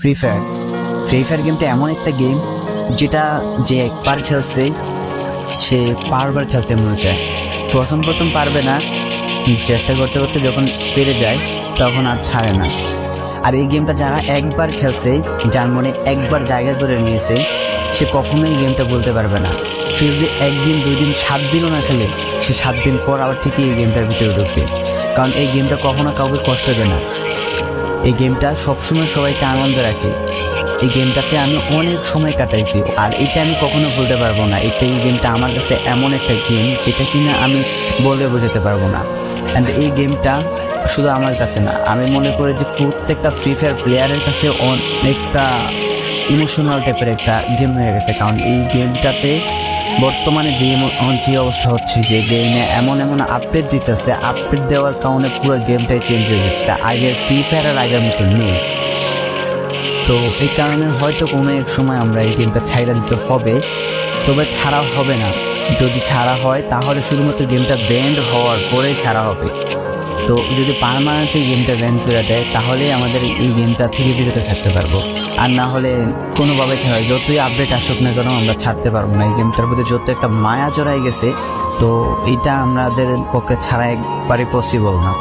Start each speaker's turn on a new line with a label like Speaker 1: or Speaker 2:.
Speaker 1: Free fire. Free fire গেমটা এমন একটা গেম যেটা যে একবার খেলছে সে বারবার খেলতে মনে চায়। প্রথম পারবে না, চেষ্টা করতে করতে যখন পেরে যায় তখন আর ছাড়ে না। আর এই গেমটা যারা একবার খেলছে, যার মনে একবার জায়গা করে নিয়েছে, সে কখনোই গেমটা বলতে পারবে না। সে যদি 1 দিন 2 দিন 7 দিনও না খেলে, সে 7 দিন পর আবার ঠিকই এই গেমটার ভিতরে ঢুকবে। কারণ এই গেমটা কখনো কাউকে কষ্ট দেয় না। এই গেমটা সবসময় সবাইকে আনন্দ রাখে। এই গেমটাতে আমি অনেক সময় কাটাইছি, আর এটা আমি কখনো বলতে পারবো না। এই গেমটা আমার কাছে এমন একটা গেম যেটা কিনা আমি বলে বোঝাতে পারবো না। অ্যান্ড এই গেমটা শুধু আমার কাছে না, আমি মনে করি যে প্রত্যেকটা ফ্রি ফায়ার প্লেয়ারের কাছে অনেকটা ইমোশনাল টাইপের একটা গেম হয়ে গেছে। কারণ এই গেমটাতে বর্তমানে যে অবস্থা হচ্ছে, যে গেমে এমন আপডেট দিতেছে, আপডেট দেওয়ার কারণে পুরো গেমটাই চেঞ্জ হয়ে যাচ্ছে। আগের ফ্রি ফায়ারের আগের মতো নেই। তো এই কারণে হয়তো কোনো এক সময় আমরা এই গেমটা ছাইড়া দিতে হবে, তবে ছাড়া হবে না। যদি ছাড়া হয় তাহলে শুধুমাত্র গেমটা ব্যান্ড হওয়ার পরে ছাড়া হবে। তো যদি পার্মানেন্টলি গেমটা ব্যান করে দেয় তাহলে আমাদের এই গেমটা থেকে বিরত থাকতে পারবো। আর না হলে কোনোভাবে ছাড়া, যতই আপডেট আসুক না কেন আমরা ছাড়তে পারবো না। এই গেমটার প্রতি যত একটা মায়া জড়াই গেছে, তো এইটা আমাদের পক্ষে ছাড়া একবারে পসিবল না।